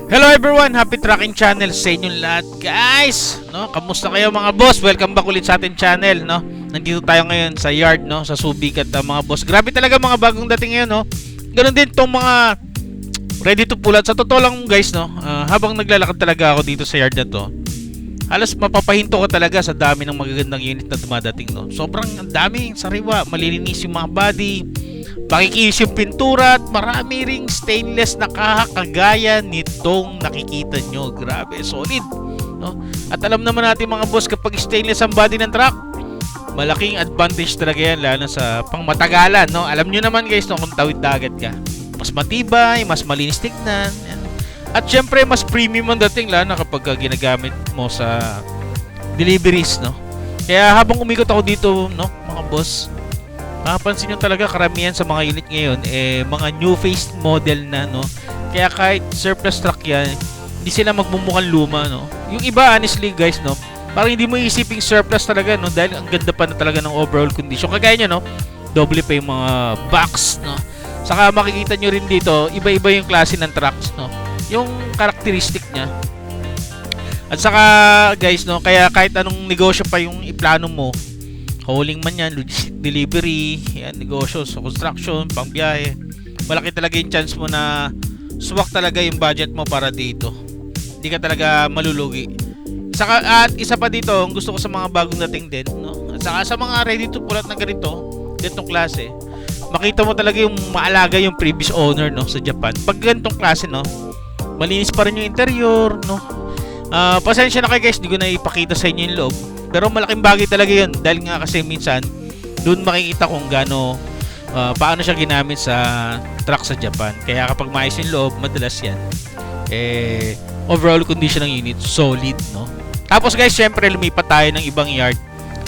Hello everyone! Happy Tracking Channel sa inyong lahat, guys! No, kamusta kayo mga boss? Welcome back ulit sa ating channel, no? Nandito tayo ngayon sa yard, no? Sa Subic at mga boss. Grabe talaga mga bagong dating ngayon, no? Ganun din tong mga ready to pull out. Sa totoo lang, guys, no? Habang naglalakad talaga ako dito sa yard na to, halos mapapahinto ka talaga sa dami ng magagandang unit na dumadating, no? Sobrang dami, sariwa, malilinis yung mga body, makikinis yung pintura at marami ring stainless na kagaya nitong nakikita nyo. Grabe, solid, no? At alam naman natin mga boss, kapag stainless ang body ng truck, malaking advantage talaga yan, lalo sa pangmatagalan, no? Alam nyo naman guys, no, kung tawid dagat ka, mas matibay, mas malinis tignan, yan. At syempre mas premium ang dating, lalo na kapag ginagamit mo sa deliveries, no? Kaya habang umikot ako dito, no, mga boss, mapapansin nyo talaga karamihan sa mga unit ngayon mga new faced model na, no? Kaya kahit surplus truck yan, hindi sila magmumukhang luma, no? Yung iba honestly guys, no, parang hindi mo iisiping surplus talaga, no? Dahil ang ganda pa na talaga ng overall condition. Kagaya nyo, no, doble pa yung mga box, no? Saka makikita nyo rin dito, iba-iba yung klase ng trucks, no? Yung characteristic nya. At saka guys, no, kaya kahit anong negosyo pa yung iplano mo, hauling man yan, logistic delivery, yan, negosyo, so construction, pangbiyahe, malaki talaga yung chance mo na swak talaga yung budget mo para dito. Hindi ka talaga malulugi. Saka, at isa pa dito, ang gusto ko sa mga bagong dating din, no? At saka sa mga ready to pull out na ganito, ganitong klase, makita mo talaga yung maalaga yung previous owner, no, sa Japan. Pag ganitong klase, no, malinis pa rin yung interior, no. Pasensya na kayo guys, hindi ko na ipakita sa inyo yung loob. Pero malaking bagay talaga yun, dahil nga kasi minsan doon makikita kung paano siya ginamit sa truck sa Japan. Kaya kapag maayos yung loob, madalas yan overall condition ng unit solid, no. Tapos guys, syempre lumipat tayo ng ibang yard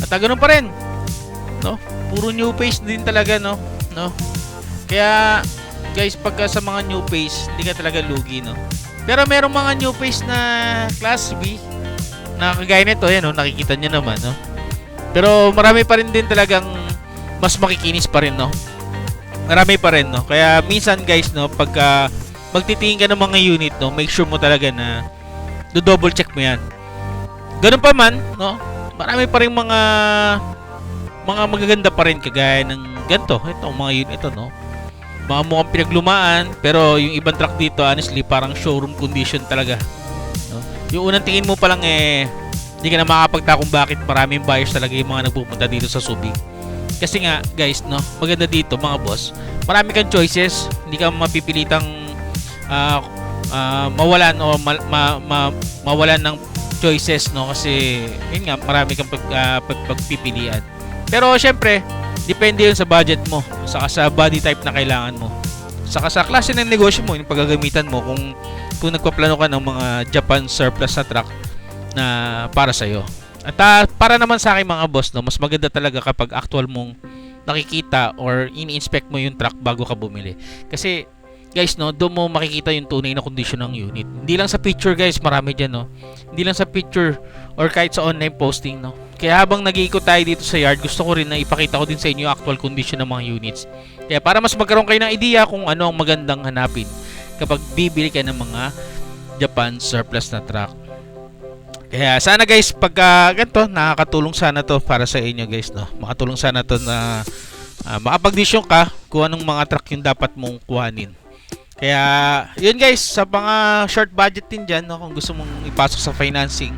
at ganoon pa rin, no, puro new face din talaga, no. Kaya guys, pagka sa mga new face, hindi ka talaga lugi, no. Pero merong mga new face na class B na kagaya nito, yan, no, nakikita nyo naman, no. Pero marami pa rin din talagang mas makikinis pa rin, no. Marami pa rin, no. Kaya minsan guys, no, pagka magtitingin ka ng mga unit, no, make sure mo talaga na do-double check mo yan. Ganun pa man, no, marami pa rin mga magaganda pa rin kagaya ng ganito, itong mga unit ito, no. Mga mukhang pinaglumaan, pero yung ibang truck dito honestly parang showroom condition talaga, no? Yung unang tingin mo pa lang hindi ka na makakapagtaka kung bakit maraming buyers talaga yung mga nagpupunta dito sa Subic. Kasi nga guys, no, maganda dito mga boss, marami kang choices, hindi ka mapipilitang mawalan o mawalan ng choices, no, kasi yun nga, marami kang pagpipilian. Pero syempre depende yun sa budget mo, saka sa body type na kailangan mo, saka sa klase ng negosyo mo, yung paggagamitan mo, kung nagpaplano ka ng mga Japan surplus na truck na para sa'yo. At para naman sa akin mga boss, no, mas maganda talaga kapag actual mong nakikita or ini-inspect mo yung truck bago ka bumili. Kasi guys, no, doon mo makikita yung tunay na condition ng unit. Hindi lang sa picture guys, marami dyan, no. Hindi lang sa picture or kahit sa online posting, no. Kaya habang nag-iikot tayo dito sa yard, gusto ko rin na ipakita ko din sa inyo yung actual condition ng mga units. Kaya para mas magkaroon kayo ng idea kung ano ang magandang hanapin kapag bibili ka ng mga Japan surplus na truck. Kaya sana guys, pagka ganito, nakakatulong sana to para sa inyo guys, no. Makatulong sana to na makapag-decision ka kung anong mga truck yung dapat mong kuhanin. Kaya yun guys, sa mga short budget din dyan, no, kung gusto mong ipasok sa financing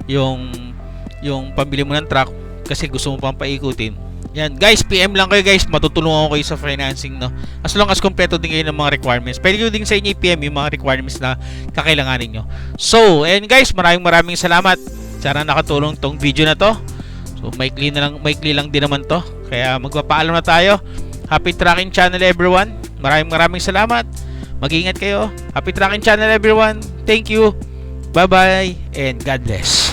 yung pambili mo ng truck kasi gusto mo pang paikutin, yan guys, PM lang kayo guys, matutulungan ko kayo sa financing, no, as long as kompleto din kayo ng mga requirements. Pwede ko din sa inyo i-PM yung mga requirements na kakailanganin nyo. So and guys, maraming salamat, sana nakatulong tong video na to. So maikli lang din naman to, kaya magpapaalam na tayo. Happy Tracking Channel everyone, maraming salamat, mag-iingat kayo. Happy Tracking Channel everyone, thank you, bye bye and God bless.